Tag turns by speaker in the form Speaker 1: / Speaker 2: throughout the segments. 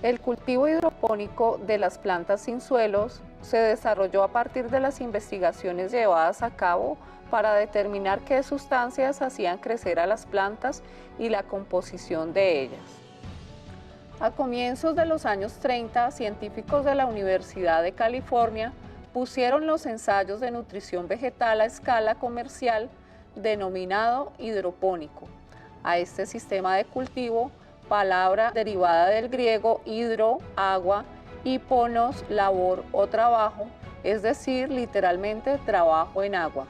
Speaker 1: El cultivo hidropónico de las plantas sin suelos se desarrolló a partir de las investigaciones llevadas a cabo para determinar qué sustancias hacían crecer a las plantas y la composición de ellas. A comienzos de los años 30, científicos de la Universidad de California pusieron los ensayos de nutrición vegetal a escala comercial denominado hidropónico a este sistema de cultivo, palabra derivada del griego hidro, agua, y ponos, labor o trabajo, es decir, literalmente trabajo en agua.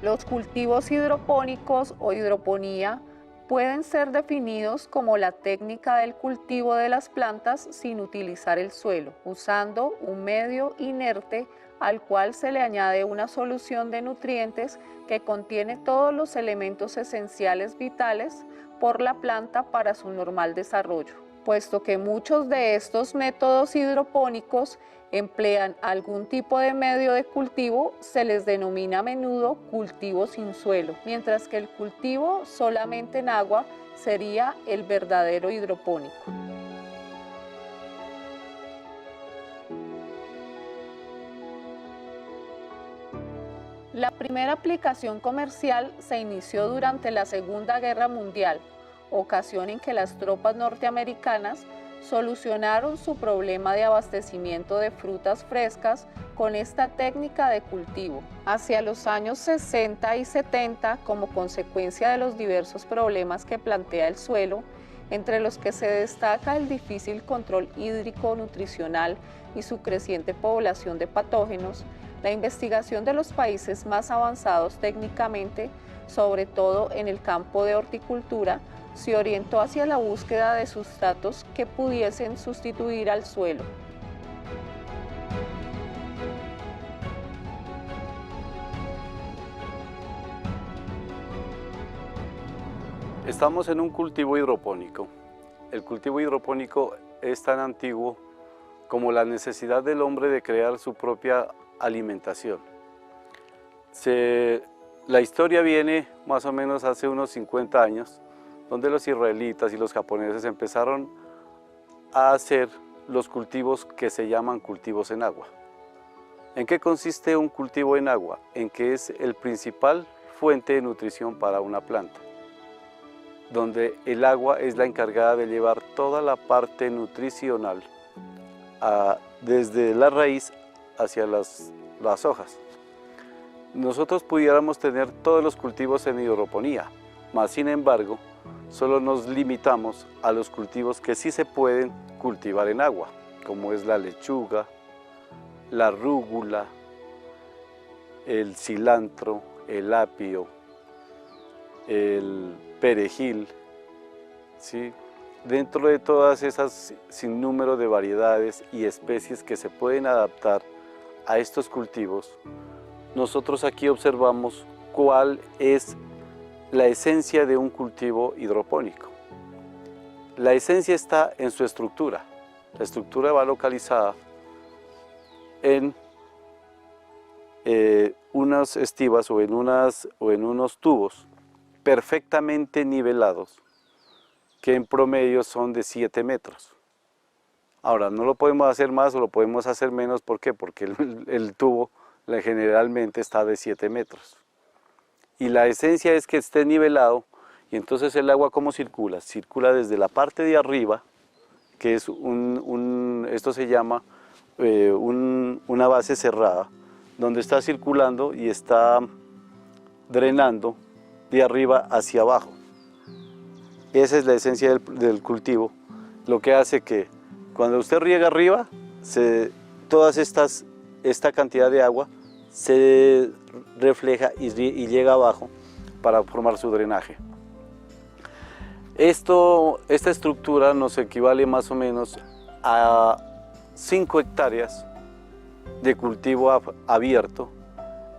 Speaker 1: Los cultivos hidropónicos o hidroponía pueden ser definidos como la técnica del cultivo de las plantas sin utilizar el suelo, usando un medio inerte al cual se le añade una solución de nutrientes que contiene todos los elementos esenciales vitales por la planta para su normal desarrollo. Puesto que muchos de estos métodos hidropónicos emplean algún tipo de medio de cultivo, se les denomina a menudo cultivo sin suelo, mientras que el cultivo solamente en agua sería el verdadero hidropónico. La primera aplicación comercial se inició durante la Segunda Guerra Mundial, ocasión en que las tropas norteamericanas solucionaron su problema de abastecimiento de frutas frescas con esta técnica de cultivo. Hacia los años 60 y 70, como consecuencia de los diversos problemas que plantea el suelo, entre los que se destaca el difícil control hídrico nutricional y su creciente población de patógenos, la investigación de los países más avanzados técnicamente, sobre todo en el campo de horticultura, se orientó hacia la búsqueda de sustratos que pudiesen sustituir al suelo.
Speaker 2: Estamos en un cultivo hidropónico. El cultivo hidropónico es tan antiguo como la necesidad del hombre de crear su propia alimentación. La historia viene más o menos hace unos 50 años, donde los israelitas y los japoneses empezaron a hacer los cultivos que se llaman cultivos en agua. ¿En qué consiste un cultivo en agua? En que es el principal fuente de nutrición para una planta, donde el agua es la encargada de llevar toda la parte nutricional desde la raíz hacia las hojas. Nosotros pudiéramos tener todos los cultivos en hidroponía, mas sin embargo, solo nos limitamos a los cultivos que sí se pueden cultivar en agua, como es la lechuga, la rúgula, el cilantro, el apio, el perejil, ¿sí? Dentro de todas esas sinnúmero de variedades y especies que se pueden adaptar a estos cultivos, nosotros aquí observamos cuál es la esencia de un cultivo hidropónico. La esencia está en su estructura. La estructura va localizada en unas estivas o en unos tubos perfectamente nivelados, que en promedio son de 7 metros. Ahora, no lo podemos hacer más o lo podemos hacer menos, ¿por qué? Porque el tubo generalmente está de 7 metros. Y la esencia es que esté nivelado, y entonces el agua ¿cómo circula? Circula desde la parte de arriba, que es esto se llama una base cerrada, donde está circulando y está drenando de arriba hacia abajo. Esa es la esencia del cultivo, lo que hace que cuando usted riega arriba, esta cantidad de agua se refleja y llega abajo para formar su drenaje. Esta estructura nos equivale más o menos a 5 hectáreas de cultivo abierto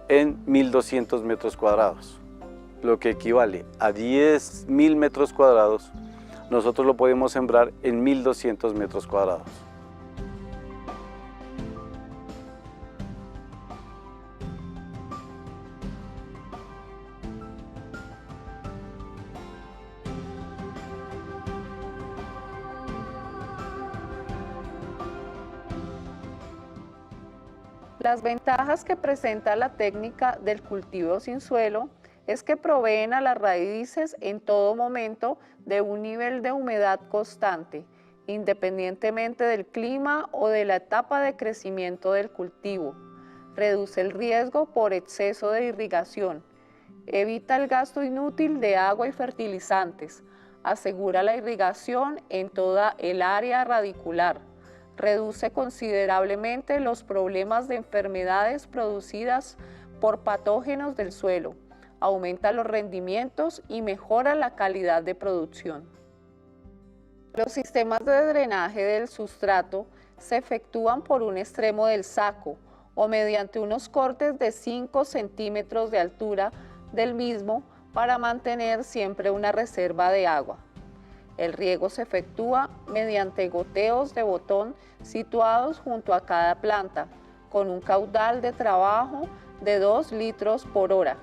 Speaker 2: en 1.200 metros cuadrados, lo que equivale a 10.000 metros cuadrados. Nosotros lo podemos sembrar en 1.200 metros cuadrados.
Speaker 1: Las ventajas que presenta la técnica del cultivo sin suelo es que proveen a las raíces en todo momento de un nivel de humedad constante, independientemente del clima o de la etapa de crecimiento del cultivo. Reduce el riesgo por exceso de irrigación, evita el gasto inútil de agua y fertilizantes, asegura la irrigación en toda el área radicular, reduce considerablemente los problemas de enfermedades producidas por patógenos del suelo, aumenta los rendimientos y mejora la calidad de producción. Los sistemas de drenaje del sustrato se efectúan por un extremo del saco o mediante unos cortes de 5 centímetros de altura del mismo para mantener siempre una reserva de agua. El riego se efectúa mediante goteos de botón situados junto a cada planta, con un caudal de trabajo de 2 litros por hora.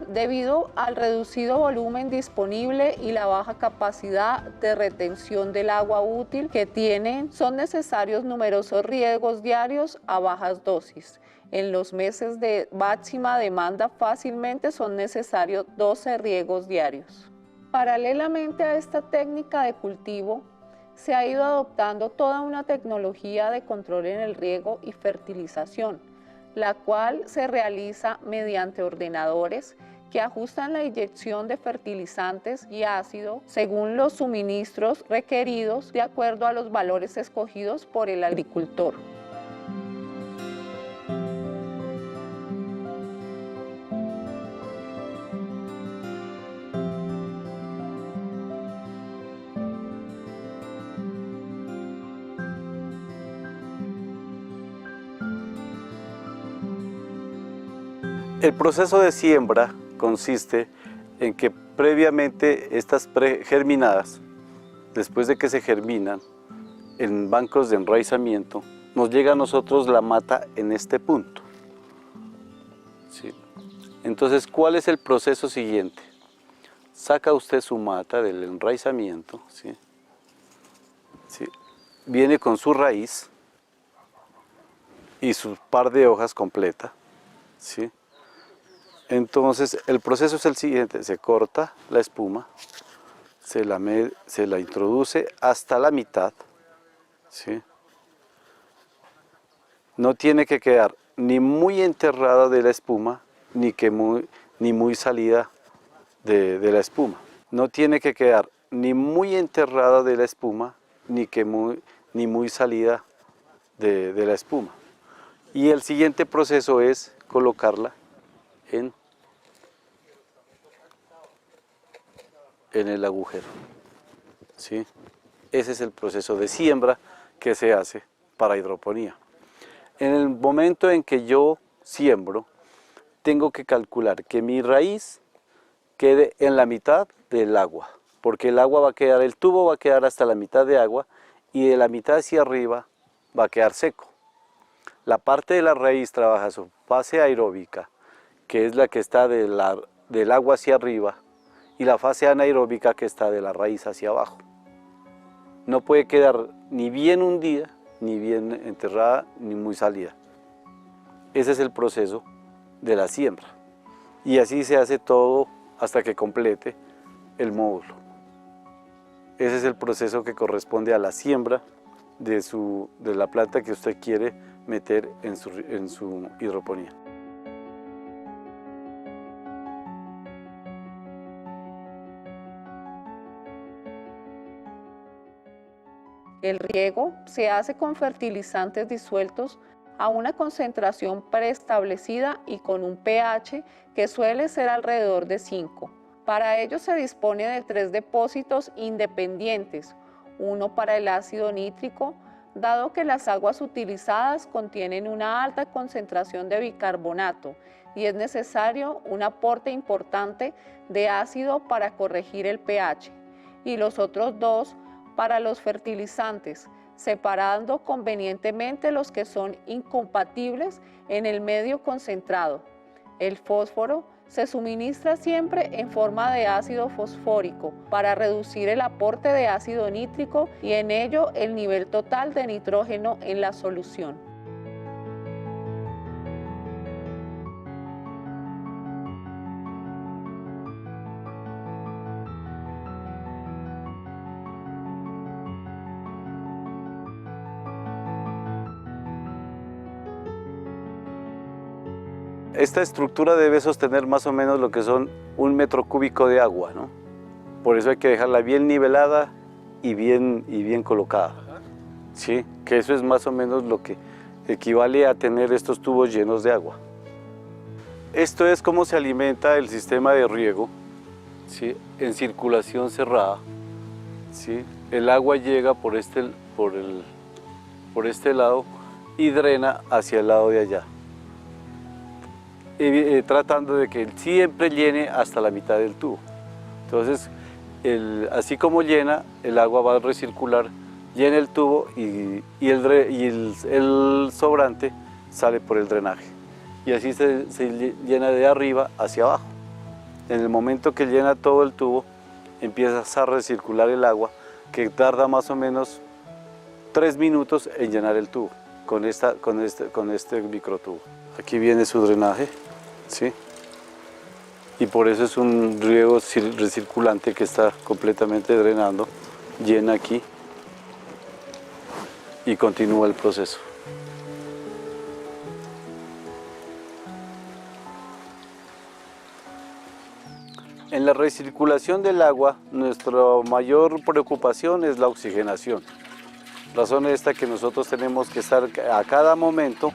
Speaker 1: Debido al reducido volumen disponible y la baja capacidad de retención del agua útil que tienen, son necesarios numerosos riegos diarios a bajas dosis. En los meses de máxima demanda fácilmente son necesarios 12 riegos diarios. Paralelamente a esta técnica de cultivo, se ha ido adoptando toda una tecnología de control en el riego y fertilización, la cual se realiza mediante ordenadores que ajustan la inyección de fertilizantes y ácido según los suministros requeridos de acuerdo a los valores escogidos por el agricultor.
Speaker 2: El proceso de siembra consiste en que previamente estas pregerminadas, después de que se germinan en bancos de enraizamiento, nos llega a nosotros la mata en este punto. ¿Sí? Entonces, ¿cuál es el proceso siguiente? Saca usted su mata del enraizamiento, ¿sí? ¿Sí? Viene con su raíz y su par de hojas completa, ¿sí? Entonces el proceso es el siguiente: se corta la espuma, se la introduce hasta la mitad, ¿sí? No tiene que quedar ni muy enterrada de la espuma, ni muy salida de la espuma. No tiene que quedar ni muy enterrada de la espuma, ni muy salida de la espuma. Y el siguiente proceso es colocarla en el agujero, ¿sí? Ese es el proceso de siembra que se hace para hidroponía. En el momento en que yo siembro, tengo que calcular que mi raíz quede en la mitad del agua, porque el tubo va a quedar hasta la mitad de agua y de la mitad hacia arriba va a quedar seco. La parte de la raíz trabaja su fase aeróbica, que es la que está del agua hacia arriba, y la fase anaeróbica, que está de la raíz hacia abajo. No puede quedar ni bien hundida, ni bien enterrada, ni muy salida. Ese es el proceso de la siembra. Y así se hace todo hasta que complete el módulo. Ese es el proceso que corresponde a la siembra de la planta que usted quiere meter en su hidroponía.
Speaker 1: El riego se hace con fertilizantes disueltos a una concentración preestablecida y con un pH que suele ser alrededor de 5. Para ello se dispone de 3 depósitos independientes, uno para el ácido nítrico, dado que las aguas utilizadas contienen una alta concentración de bicarbonato y es necesario un aporte importante de ácido para corregir el pH, y los otros 2 para los fertilizantes, separando convenientemente los que son incompatibles en el medio concentrado. El fósforo se suministra siempre en forma de ácido fosfórico para reducir el aporte de ácido nítrico y en ello el nivel total de nitrógeno en la solución.
Speaker 2: Esta estructura debe sostener más o menos lo que son 1 m³ de agua, ¿no? Por eso hay que dejarla bien nivelada y bien colocada, ¿sí? Que eso es más o menos lo que equivale a tener estos tubos llenos de agua. Esto es cómo se alimenta el sistema de riego, ¿sí? En circulación cerrada, ¿sí? El agua llega por este lado y drena hacia el lado de allá, tratando de que siempre llene hasta la mitad del tubo. Entonces, así como llena, el agua va a recircular, llena el tubo y el sobrante sale por el drenaje. Y así se llena de arriba hacia abajo. En el momento que llena todo el tubo, empieza a recircular el agua, que tarda más o menos 3 minutos en llenar el tubo con este microtubo. Aquí viene su drenaje, ¿sí? Y por eso es un riego recirculante que está completamente drenando, llena aquí y continúa el proceso. En la recirculación del agua, nuestra mayor preocupación es la oxigenación. Razón esta que nosotros tenemos que estar a cada momento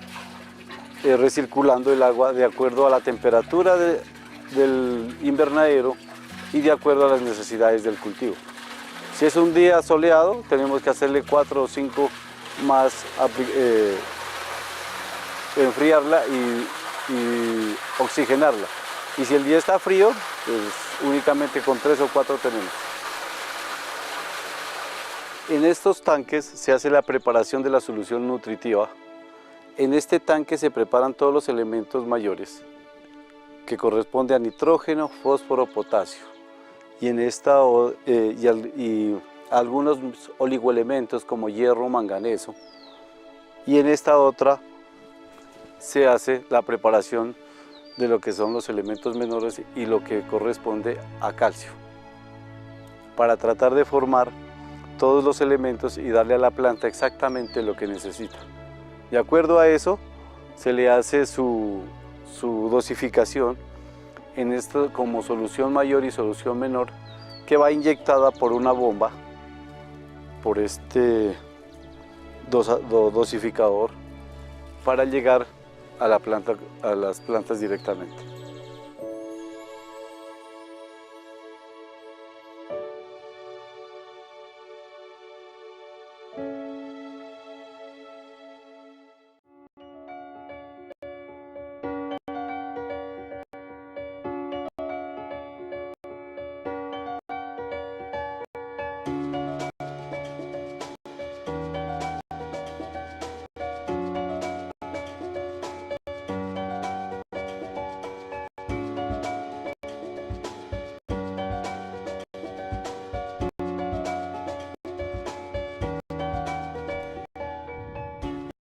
Speaker 2: recirculando el agua de acuerdo a la temperatura del invernadero y de acuerdo a las necesidades del cultivo. Si es un día soleado, tenemos que hacerle 4 o 5 más, enfriarla y oxigenarla. Y si el día está frío, pues únicamente con 3 o 4 tenemos. En estos tanques se hace la preparación de la solución nutritiva. En este tanque se preparan todos los elementos mayores, que corresponde a nitrógeno, fósforo, potasio. Y algunos oligoelementos como hierro, manganeso. Y en esta otra se hace la preparación de lo que son los elementos menores y lo que corresponde a calcio, para tratar de formar todos los elementos y darle a la planta exactamente lo que necesita. De acuerdo a eso, se le hace su dosificación en esto como solución mayor y solución menor, que va inyectada por una bomba, por este dosificador, para llegar a las plantas directamente.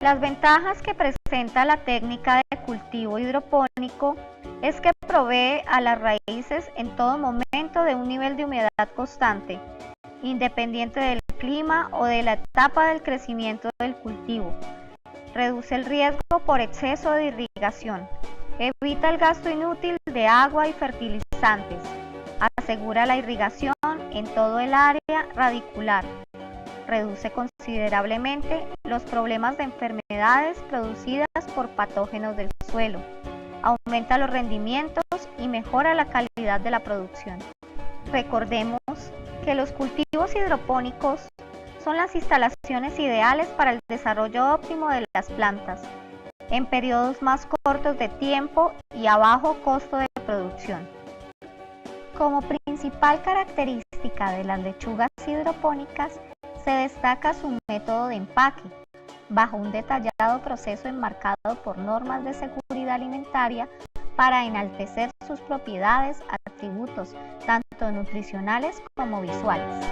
Speaker 3: Las ventajas que presenta la técnica de cultivo hidropónico es que provee a las raíces en todo momento de un nivel de humedad constante, independiente del clima o de la etapa del crecimiento del cultivo. Reduce el riesgo por exceso de irrigación, evita el gasto inútil de agua y fertilizantes, asegura la irrigación en todo el área radicular, reduce considerablemente los problemas de enfermedades producidas por patógenos del suelo, aumenta los rendimientos y mejora la calidad de la producción. Recordemos que los cultivos hidropónicos son las instalaciones ideales para el desarrollo óptimo de las plantas, en periodos más cortos de tiempo y a bajo costo de producción. Como principal característica de las lechugas hidropónicas, se destaca su método de empaque, bajo un detallado proceso enmarcado por normas de seguridad alimentaria para enaltecer sus propiedades, atributos, tanto nutricionales como visuales.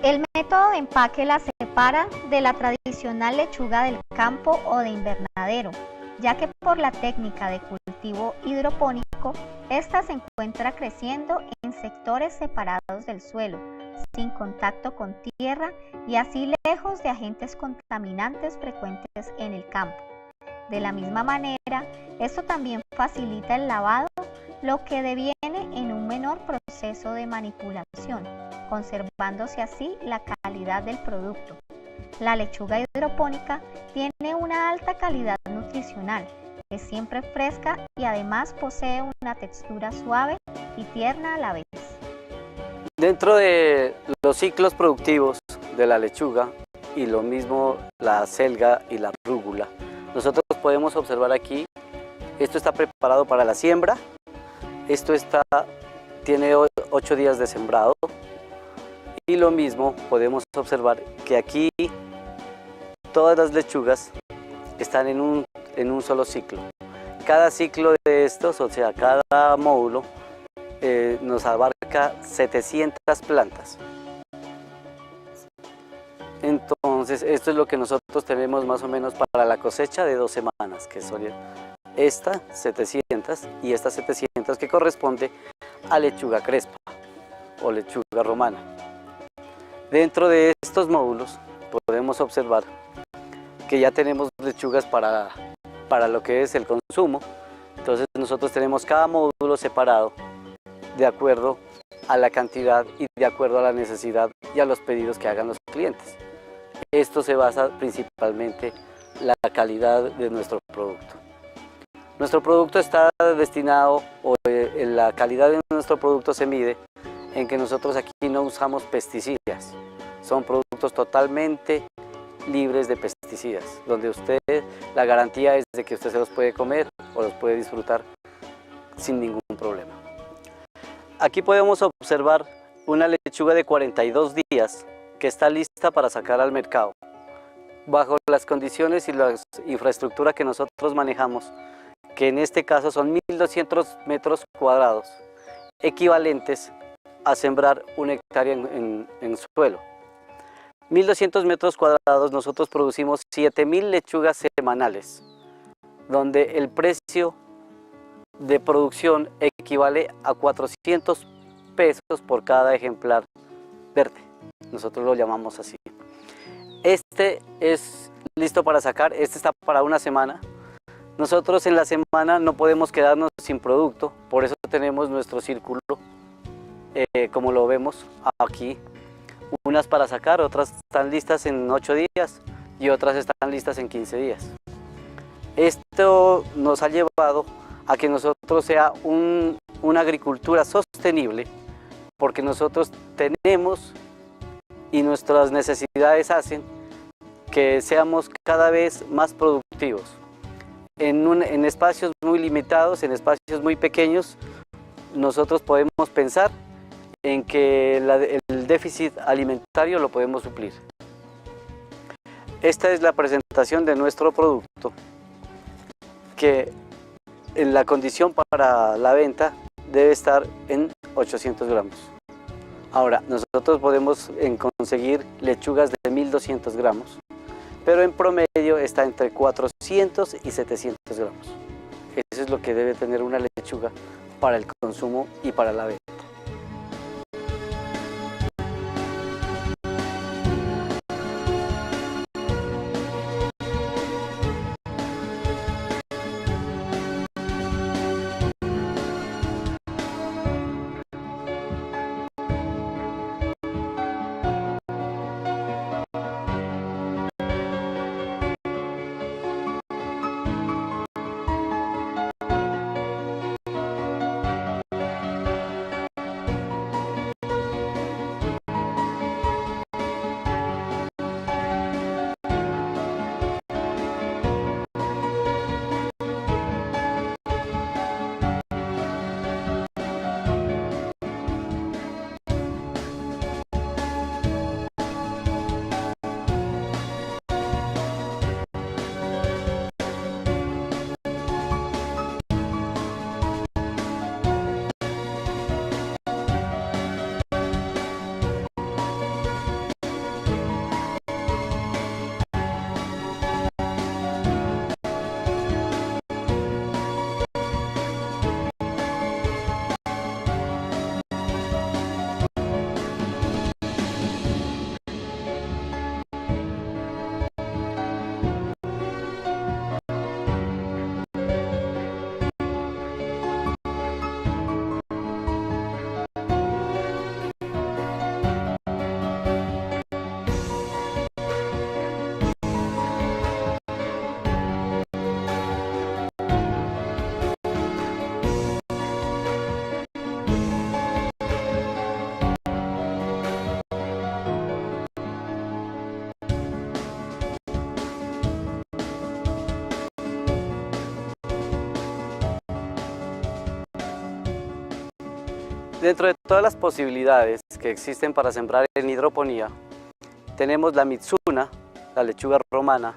Speaker 3: El método de empaque la separa de la tradicional lechuga del campo o de invernadero, ya que por la técnica de cultivo hidropónico, esta se encuentra creciendo en sectores separados del suelo, sin contacto con tierra y así lejos de agentes contaminantes frecuentes en el campo. De la misma manera, esto también facilita el lavado, lo que deviene en un menor proceso de manipulación, conservándose así la calidad del producto. La lechuga hidropónica tiene una alta calidad nutricional, es siempre fresca y además posee una textura suave y tierna a la vez.
Speaker 4: Dentro de los ciclos productivos de la lechuga y lo mismo la acelga y la rúgula, nosotros podemos observar aquí, esto está preparado para la siembra, esto tiene 8 días de sembrado y lo mismo podemos observar que aquí todas las lechugas están en un solo ciclo. Cada ciclo de estos, o sea, cada módulo, nos abarca 700 plantas. Entonces, esto es lo que nosotros tenemos más o menos para la cosecha de 2 semanas, que son esta 700 y esta 700 que corresponde a lechuga crespa o lechuga romana. Dentro de estos módulos podemos observar que ya tenemos lechugas para lo que es el consumo. Entonces nosotros tenemos cada módulo separado de acuerdo a la cantidad y de acuerdo a la necesidad y a los pedidos que hagan los clientes. Esto se basa principalmente en la calidad de nuestro producto. Nuestro producto está destinado, la calidad de nuestro producto se mide en que nosotros aquí no usamos pesticidas. Son productos totalmente libres de pesticidas, donde la garantía es de que usted se los puede comer o los puede disfrutar sin ningún problema. Aquí podemos observar una lechuga de 42 días que está lista para sacar al mercado. Bajo las condiciones y la infraestructura que nosotros manejamos, que en este caso son 1.200 metros cuadrados, equivalentes a sembrar 1 hectárea en suelo. 1.200 metros cuadrados, nosotros producimos 7.000 lechugas semanales, donde el precio de producción equivale a 400 pesos por cada ejemplar verde. Nosotros lo llamamos así. Este es listo para sacar, este está para 1 semana. Nosotros en la semana no podemos quedarnos sin producto, por eso tenemos nuestro círculo, como lo vemos aquí. Unas para sacar, otras están listas en 8 días y otras están listas en 15 días. Esto nos ha llevado a que nosotros sea una agricultura sostenible, porque nosotros tenemos y nuestras necesidades hacen que seamos cada vez más productivos. En espacios muy limitados, en espacios muy pequeños, nosotros podemos pensar en que el déficit alimentario lo podemos suplir. Esta es la presentación de nuestro producto, que en la condición para la venta debe estar en 800 gramos. Ahora, nosotros podemos conseguir lechugas de 1.200 gramos, pero en promedio está entre 400 y 700 gramos. Eso es lo que debe tener una lechuga para el consumo y para la venta. Dentro de todas las posibilidades que existen para sembrar en hidroponía, tenemos la mitsuna, la lechuga romana,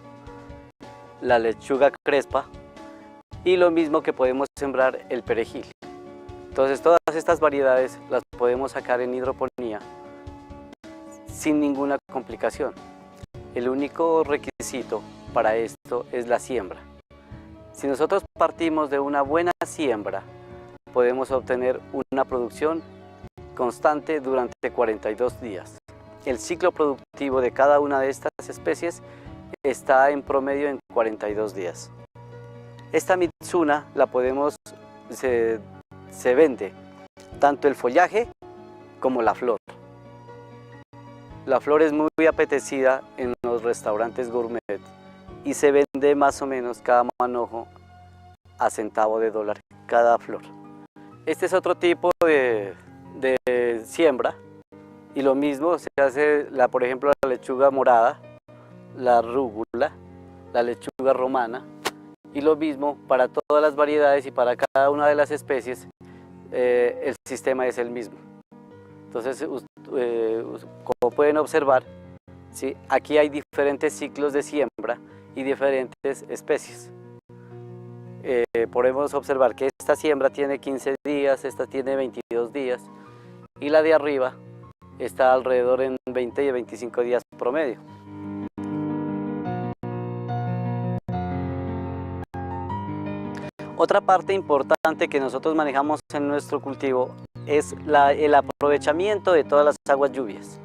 Speaker 4: la lechuga crespa y lo mismo que podemos sembrar el perejil. Entonces todas estas variedades las podemos sacar en hidroponía sin ninguna complicación. El único requisito para esto es la siembra. Si nosotros partimos de una buena siembra, podemos obtener una producción constante durante 42 días. El ciclo productivo de cada una de estas especies está en promedio en 42 días. Esta mitsuna se vende tanto el follaje como la flor. La flor es muy apetecida en los restaurantes gourmet y se vende más o menos cada manojo a centavo de dólar cada flor. Este es otro tipo de siembra y lo mismo se hace, por ejemplo, la lechuga morada, la rúgula, la lechuga romana y lo mismo para todas las variedades y para cada una de las especies el sistema es el mismo. Entonces, como pueden observar, ¿sí? Aquí hay diferentes ciclos de siembra y diferentes especies. Podemos observar que esta siembra tiene 15 días, esta tiene 22 días y la de arriba está alrededor en 20 y 25 días promedio. Otra parte importante que nosotros manejamos en nuestro cultivo es el aprovechamiento de todas las aguas lluvias,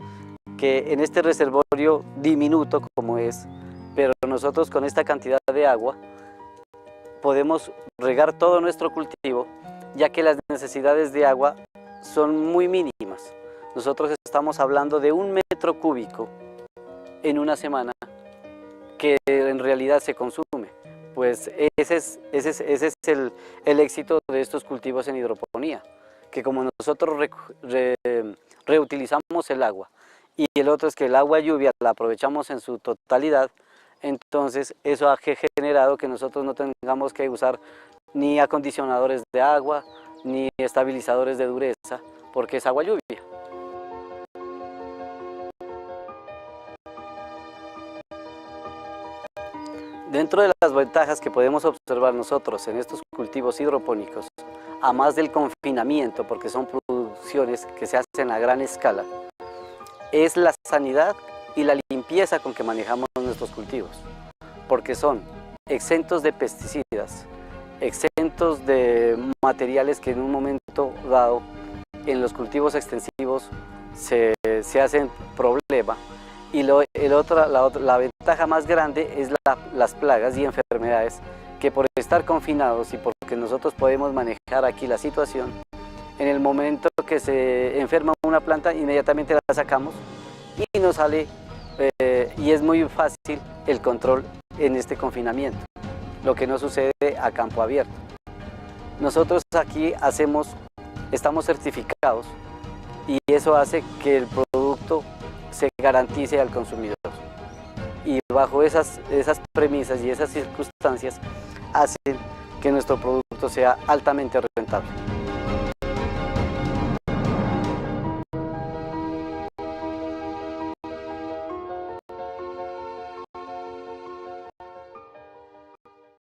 Speaker 4: que en este reservorio diminuto como es, pero nosotros con esta cantidad de agua podemos regar todo nuestro cultivo, ya que las necesidades de agua son muy mínimas. Nosotros estamos hablando de 1 metro cúbico en una semana que en realidad se consume. Pues ese es el éxito de estos cultivos en hidroponía, que como nosotros reutilizamos el agua y el otro es que el agua lluvia la aprovechamos en su totalidad, entonces eso ha generado que nosotros no tengamos que usar ni acondicionadores de agua ni estabilizadores de dureza, porque es agua lluvia. Dentro de las ventajas que podemos observar nosotros en estos cultivos hidropónicos, a más del confinamiento, porque son producciones que se hacen a gran escala, es la sanidad y la limpieza con que manejamos nuestros cultivos, porque son exentos de pesticidas, exentos de materiales que en un momento dado en los cultivos extensivos se hacen problema. Y la ventaja más grande es las plagas y enfermedades que por estar confinados y porque nosotros podemos manejar aquí la situación, en el momento que se enferma una planta inmediatamente la sacamos y nos sale y es muy fácil el control en este confinamiento, lo que no sucede a campo abierto. Nosotros aquí estamos certificados y eso hace que el producto se garantice al consumidor. Y bajo esas premisas y esas circunstancias hacen que nuestro producto sea altamente rentable.